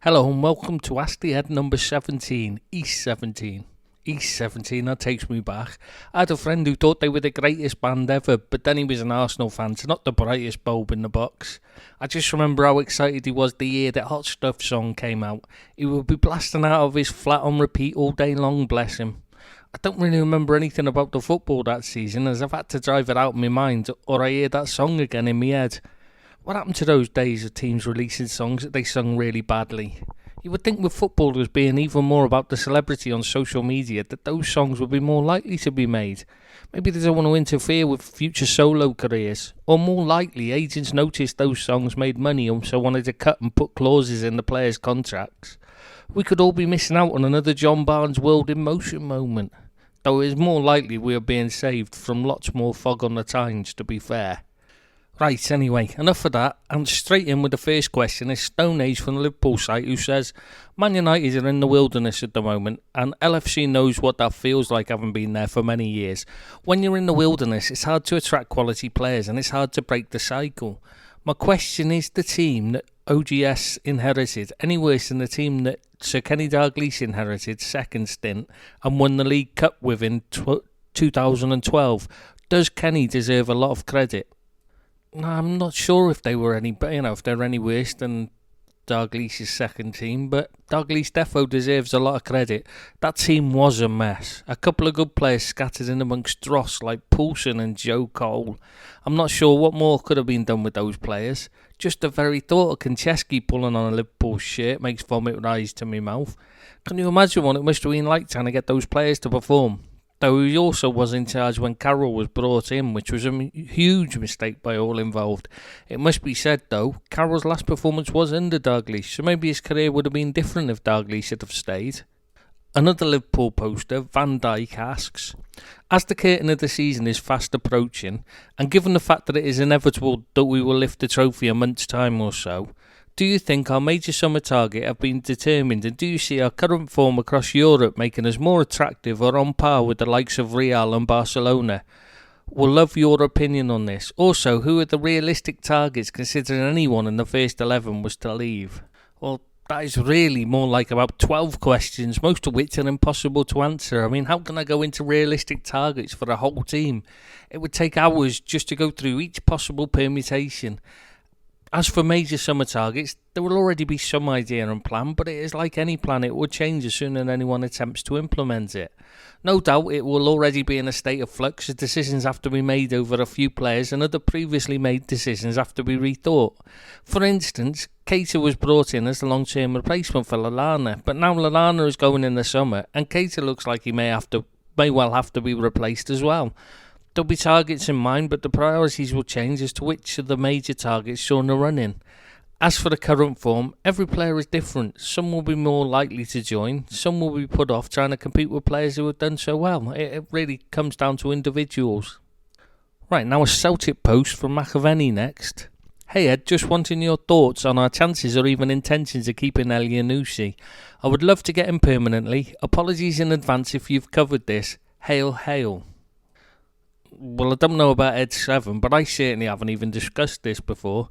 Hello and welcome to Ask the Ed number 17, East 17. East 17, that takes me back. I had a friend who thought they were the greatest band ever, but then he was an Arsenal fan, so not the brightest bulb in the box. I just remember how excited he was the year that Hot Stuff song came out. He would be blasting out of his flat on repeat all day long, bless him. I don't really remember anything about the football that season, as I've had to drive it out of my mind, or I hear that song again in my head. What happened to those days of teams releasing songs that they sung really badly? You would think with footballers being even more about the celebrity on social media that those songs would be more likely to be made. Maybe they don't want to interfere with future solo careers. Or more likely, agents noticed those songs made money and so wanted to cut and put clauses in the players' contracts. We could all be missing out on another John Barnes World in Motion moment. Though it is more likely we are being saved from lots more fog on the Tynes, to be fair. Right, anyway, enough of that, and straight in with the first question is Stone Age from the Liverpool site, who says, Man United are in the wilderness at the moment, and LFC knows what that feels like, having been there for many years. When you're in the wilderness, it's hard to attract quality players, and it's hard to break the cycle. My question is the team that OGS inherited any worse than the team that Sir Kenny Dalglish inherited second stint and won the League Cup with in 2012? Does Kenny deserve a lot of credit? I'm not sure if they were any, if they're any worse than Dalglish's second team, but Dalglish defo deserves a lot of credit. That team was a mess. A couple of good players scattered in amongst dross like Poulsen and Joe Cole. I'm not sure what more could have been done with those players. Just the very thought of Konchesky pulling on a Liverpool shirt makes vomit rise to my mouth. Can you imagine what it must have been like trying to get those players to perform? Though he also was in charge when Carroll was brought in, which was a huge mistake by all involved. It must be said, though, Carroll's last performance was under Dalglish, so maybe his career would have been different if Dalglish had have stayed. Another Liverpool poster, Van Dijk, asks, as the curtain of the season is fast approaching, and given the fact that it is inevitable that we will lift the trophy a month's time or so, do you think our major summer target have been determined, and do you see our current form across Europe making us more attractive or on par with the likes of Real and Barcelona? We'll love your opinion on this. Also, who are the realistic targets considering anyone in the first 11 was to leave? Well, that is really more like about 12 questions, most of which are impossible to answer. I mean, how can I go into realistic targets for a whole team? It would take hours just to go through each possible permutation. As for major summer targets, there will already be some idea and plan, but it is like any plan, it will change as soon as anyone attempts to implement it. No doubt it will already be in a state of flux as decisions have to be made over a few players and other previously made decisions have to be rethought. For instance, Keita was brought in as the long-term replacement for Lallana, but now Lallana is going in the summer and Keita looks like he may well have to be replaced as well. There'll be targets in mind, but the priorities will change as to which of the major targets shown are running. As for the current form, every player is different. Some will be more likely to join, some will be put off trying to compete with players who have done so well. It really comes down to individuals. Right, now a Celtic post from McAvenny next. Hey Ed, just wanting your thoughts on our chances or even intentions of keeping Elyounoussi. I would love to get him permanently. Apologies in advance if you've covered this. Hail, hail. Well, I don't know about Ed7, but I certainly haven't even discussed this before.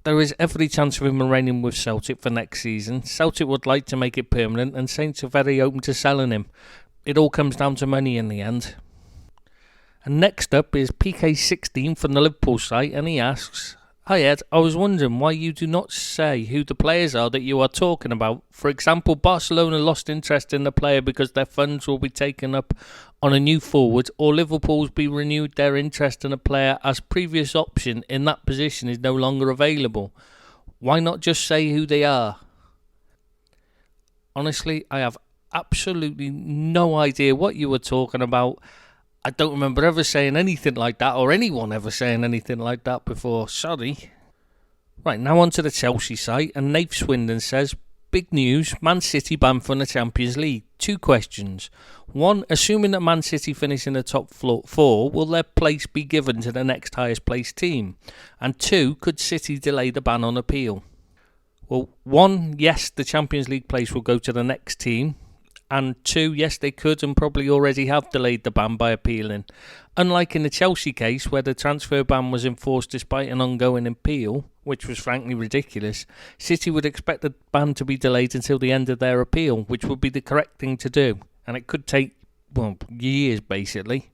There is every chance of him remaining with Celtic for next season. Celtic would like to make it permanent, and Saints are very open to selling him. It all comes down to money in the end. And next up is PK16 from the Liverpool site, and he asks, Hi Ed, I was wondering why you do not say who the players are that you are talking about. For example, Barcelona lost interest in the player because their funds will be taken up on a new forward, or Liverpool's be renewed their interest in a player as previous option in that position is no longer available. Why not just say who they are? Honestly, I have absolutely no idea what you were talking about. I don't remember ever saying anything like that, or anyone ever saying anything like that before. Sorry. Right, now on to the Chelsea site, and Nath Swindon says, big news, Man City banned from the Champions League. 2 questions. 1, assuming that Man City finish in the top 4, will their place be given to the next highest placed team? And 2, could City delay the ban on appeal? Well, 1, yes, the Champions League place will go to the next team. And 2, yes, they could and probably already have delayed the ban by appealing. Unlike in the Chelsea case, where the transfer ban was enforced despite an ongoing appeal, which was frankly ridiculous, City would expect the ban to be delayed until the end of their appeal, which would be the correct thing to do. And it could take, years basically.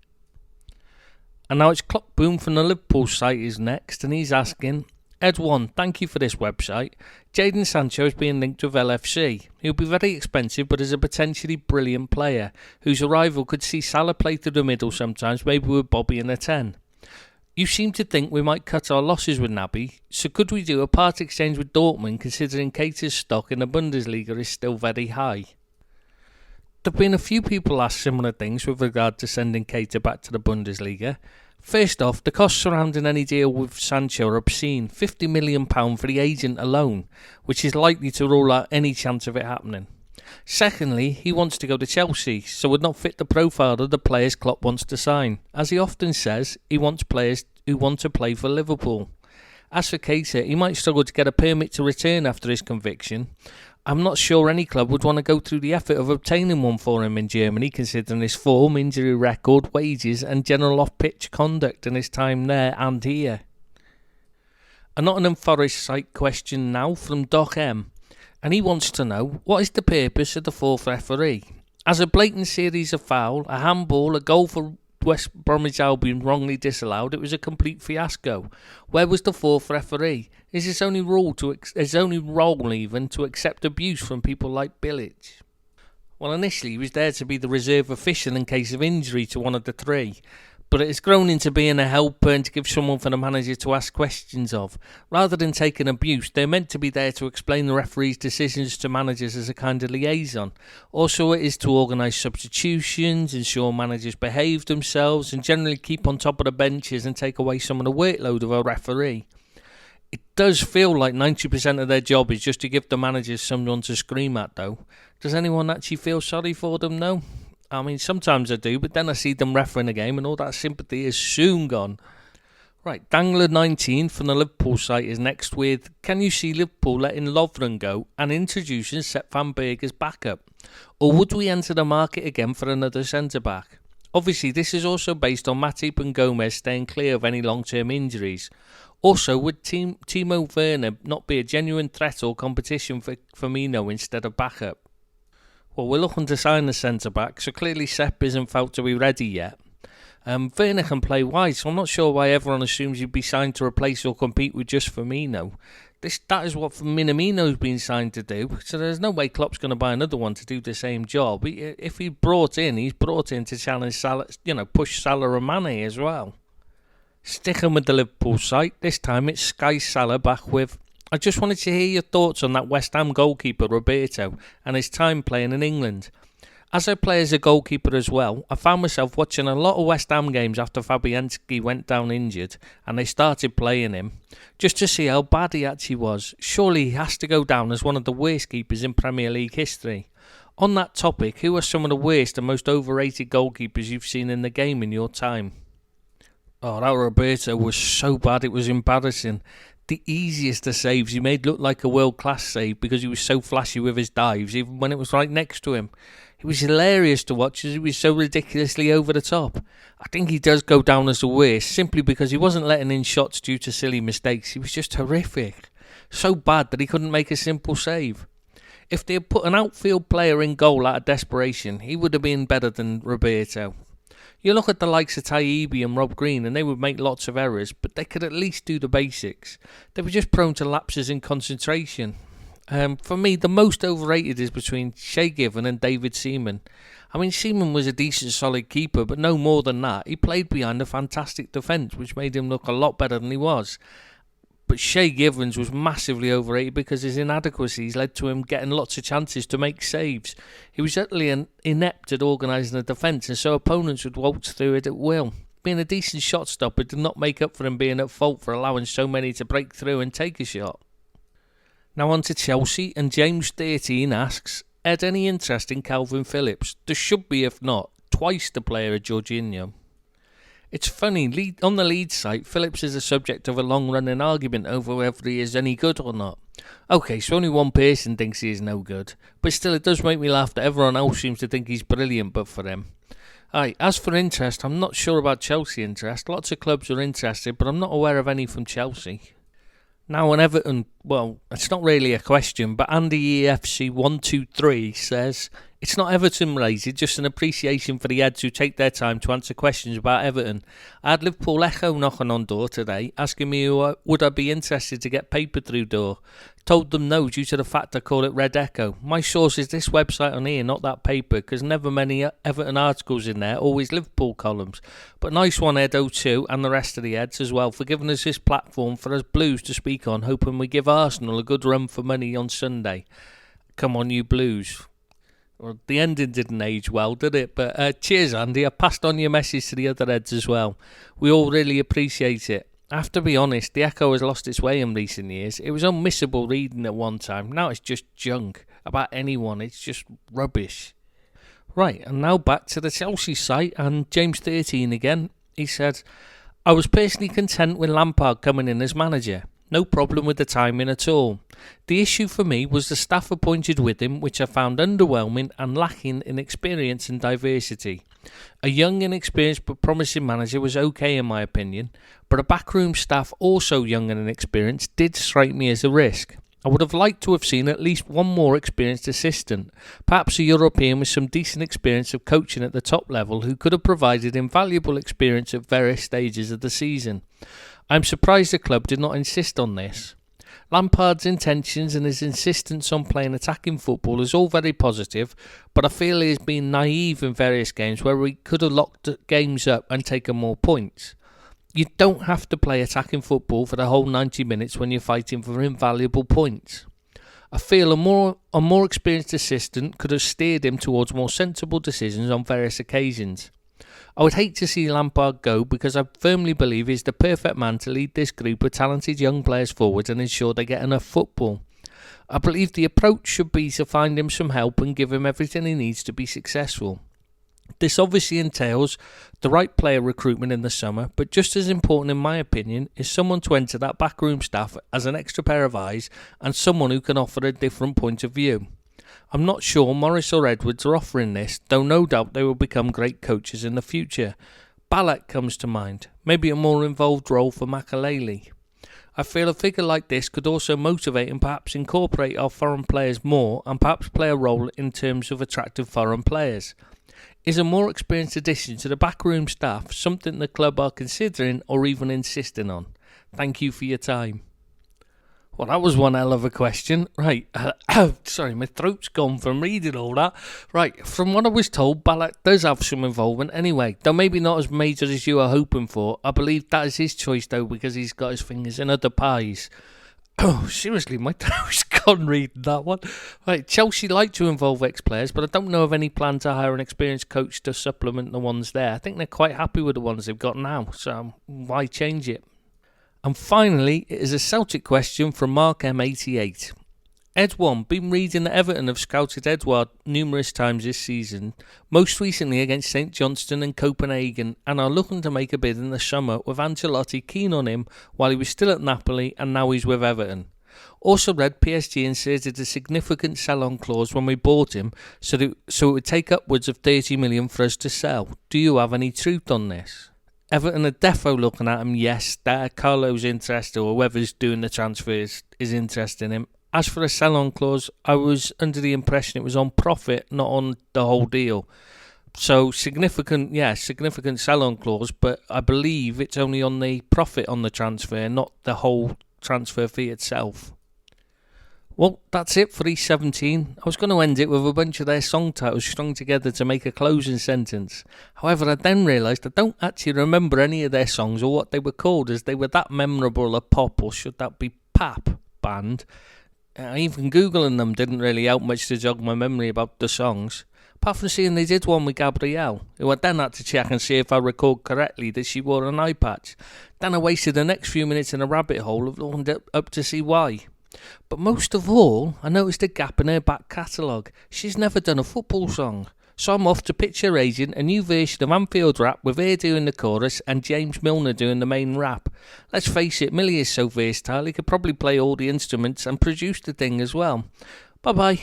And now it's Clockboom from the Liverpool site is next, and he's asking, Ed1, thank you for this website. Jadon Sancho is being linked with LFC. He'll be very expensive, but is a potentially brilliant player, whose arrival could see Salah play through the middle sometimes, maybe with Bobby in a 10. You seem to think we might cut our losses with Naby, so could we do a part exchange with Dortmund, considering Keita's stock in the Bundesliga is still very high? There have been a few people ask similar things with regard to sending Keita back to the Bundesliga. First off, the costs surrounding any deal with Sancho are obscene, £50 million for the agent alone, which is likely to rule out any chance of it happening. Secondly, he wants to go to Chelsea, so would not fit the profile of the players Klopp wants to sign. As he often says, he wants players who want to play for Liverpool. As for Keita, he might struggle to get a permit to return after his conviction. I'm not sure any club would want to go through the effort of obtaining one for him in Germany, considering his form, injury record, wages and general off-pitch conduct in his time there and here. A Nottingham Forest site question now from Doc M, and he wants to know, what is the purpose of the fourth referee? As a blatant series of foul, a handball, a goal for West Bromwich Albion wrongly disallowed, it was a complete fiasco. Where was the fourth referee? Is his only role even to accept abuse from people like Bilic? Well, initially he was there to be the reserve official in case of injury to one of the three, but it has grown into being a helper and to give someone for the manager to ask questions of. Rather than taking abuse, they're meant to be there to explain the referee's decisions to managers as a kind of liaison. Also, it is to organise substitutions, ensure managers behave themselves, and generally keep on top of the benches and take away some of the workload of a referee. It does feel like 90% of their job is just to give the managers someone to scream at, though. Does anyone actually feel sorry for them, though? I mean, sometimes I do, but then I see them refereeing a game and all that sympathy is soon gone. Right, Dangler19 from the Liverpool site is next with, can you see Liverpool letting Lovren go and introducing Sepp van Berg as backup? Or would we enter the market again for another centre-back? Obviously, this is also based on Matip and Gomez staying clear of any long-term injuries. Also, would Timo Werner not be a genuine threat or competition for Firmino instead of backup? Well, we're looking to sign the centre-back, so clearly Sepp isn't felt to be ready yet. Werner can play wide, so I'm not sure why everyone assumes he'd be signed to replace or compete with just Firmino. That is what Minamino's been signed to do, so there's no way Klopp's going to buy another one to do the same job. If he's brought in to challenge Salah, push Salah and Mane as well. Sticking with the Liverpool site, this time it's Sky Salah back with, I just wanted to hear your thoughts on that West Ham goalkeeper Roberto and his time playing in England. As I play as a goalkeeper as well, I found myself watching a lot of West Ham games after Fabianski went down injured and they started playing him, just to see how bad he actually was. Surely he has to go down as one of the worst keepers in Premier League history. On that topic, who are some of the worst and most overrated goalkeepers you've seen in the game in your time? Oh, that Roberto was so bad it was embarrassing. The easiest of saves he made look like a world-class save because he was so flashy with his dives, even when it was right next to him. It was hilarious to watch as he was so ridiculously over the top. I think he does go down as the worst, simply because he wasn't letting in shots due to silly mistakes. He was just horrific. So bad that he couldn't make a simple save. If they had put an outfield player in goal out of desperation, he would have been better than Roberto. You look at the likes of Taibbi and Rob Green and they would make lots of errors, but they could at least do the basics. They were just prone to lapses in concentration. For me, the most overrated is between Shay Given and David Seaman. I mean, Seaman was a decent, solid keeper, but no more than that. He played behind a fantastic defence, which made him look a lot better than he was. But Shay Givens was massively overrated because his inadequacies led to him getting lots of chances to make saves. He was utterly inept at organising a defence, and so opponents would waltz through it at will. Being a decent shot stopper did not make up for him being at fault for allowing so many to break through and take a shot. Now on to Chelsea, and James13 asks, Ed, any interest in Calvin Phillips? There should be, if not, twice the player of Jorginho. It's funny, on the Leeds site, Phillips is the subject of a long-running argument over whether he is any good or not. Okay, so only one person thinks he is no good, but still it does make me laugh that everyone else seems to think he's brilliant but for him. Aye, as for interest, I'm not sure about Chelsea interest. Lots of clubs are interested, but I'm not aware of any from Chelsea. Now on Everton, well, it's not really a question, but Andy EFC123 says, it's not Everton related, just an appreciation for the Eds who take their time to answer questions about Everton. I had Liverpool Echo knocking on door today, asking me would I be interested to get paper through door. Told them no due to the fact I call it Red Echo. My source is this website on here, not that paper, because never many Everton articles in there, always Liverpool columns. But nice one Ed1 and the rest of the Eds as well for giving us this platform for us Blues to speak on, hoping we give Arsenal a good run for money on Sunday. Come on you Blues. Well, the ending didn't age well, did it? But cheers Andy, I passed on your message to the other Eds as well. We all really appreciate it. I have to be honest, the Echo has lost its way in recent years. It was unmissable reading at one time. Now it's just junk about anyone. It's just rubbish. Right, and now back to the Chelsea site and James 13 again. He said, I was personally content with Lampard coming in as manager. No problem with the timing at all. The issue for me was the staff appointed with him, which I found underwhelming and lacking in experience and diversity. A young, inexperienced but promising manager was okay in my opinion, but a backroom staff also young and inexperienced did strike me as a risk. I would have liked to have seen at least one more experienced assistant, perhaps a European with some decent experience of coaching at the top level who could have provided invaluable experience at various stages of the season. I'm surprised the club did not insist on this. Lampard's intentions and his insistence on playing attacking football is all very positive, but I feel he has been naive in various games where we could have locked games up and taken more points. You don't have to play attacking football for the whole 90 minutes when you're fighting for invaluable points. I feel a more experienced assistant could have steered him towards more sensible decisions on various occasions. I would hate to see Lampard go because I firmly believe he's the perfect man to lead this group of talented young players forward and ensure they get enough football. I believe the approach should be to find him some help and give him everything he needs to be successful. This obviously entails the right player recruitment in the summer, but just as important in my opinion is someone to enter that backroom staff as an extra pair of eyes and someone who can offer a different point of view. I'm not sure Morris or Edwards are offering this, though no doubt they will become great coaches in the future. Ballack comes to mind, maybe a more involved role for Makaleli. I feel a figure like this could also motivate and perhaps incorporate our foreign players more and perhaps play a role in terms of attractive foreign players. Is a more experienced addition to the backroom staff something the club are considering or even insisting on? Thank you for your time. Well, that was one hell of a question. Right, sorry, my throat's gone from reading all that. Right, from what I was told, Ballack does have some involvement anyway, though maybe not as major as you are hoping for. I believe that is his choice though, because he's got his fingers in other pies. Oh, seriously, my throat's gone reading that one. Right, Chelsea like to involve ex-players, but I don't know of any plan to hire an experienced coach to supplement the ones there. I think they're quite happy with the ones they've got now, so why change it? And finally, it is a Celtic question from Mark M88. Ed1, been reading that Everton have scouted Edouard numerous times this season, most recently against St Johnstone and Copenhagen, and are looking to make a bid in the summer with Ancelotti keen on him while he was still at Napoli and now he's with Everton. Also read PSG inserted a significant sell-on clause when we bought him, so it would take upwards of 30 million for us to sell. Do you have any truth on this? Everton are defo looking at him, yes, that Carlo's interested or whoever's doing the transfers is interested in him. As for the sell-on clause, I was under the impression it was on profit, not on the whole deal. So significant sell-on clause, but I believe it's only on the profit on the transfer, not the whole transfer fee itself. Well, that's it for E17. I was going to end it with a bunch of their song titles strung together to make a closing sentence. However, I then realised I don't actually remember any of their songs or what they were called, as they were that memorable a pop, or should that be pap, band. Even Googling them didn't really help much to jog my memory about the songs. Apart from seeing they did one with Gabrielle, who I then had to check and see if I recalled correctly that she wore an eye patch. Then I wasted the next few minutes in a rabbit hole of looking up to see why. But most of all, I noticed a gap in her back catalogue. She's never done a football song. So I'm off to pitch arranging a new version of Anfield Rap with Air doing the chorus and James Milner doing the main rap. Let's face it, Millie is so versatile he could probably play all the instruments and produce the thing as well. Bye bye.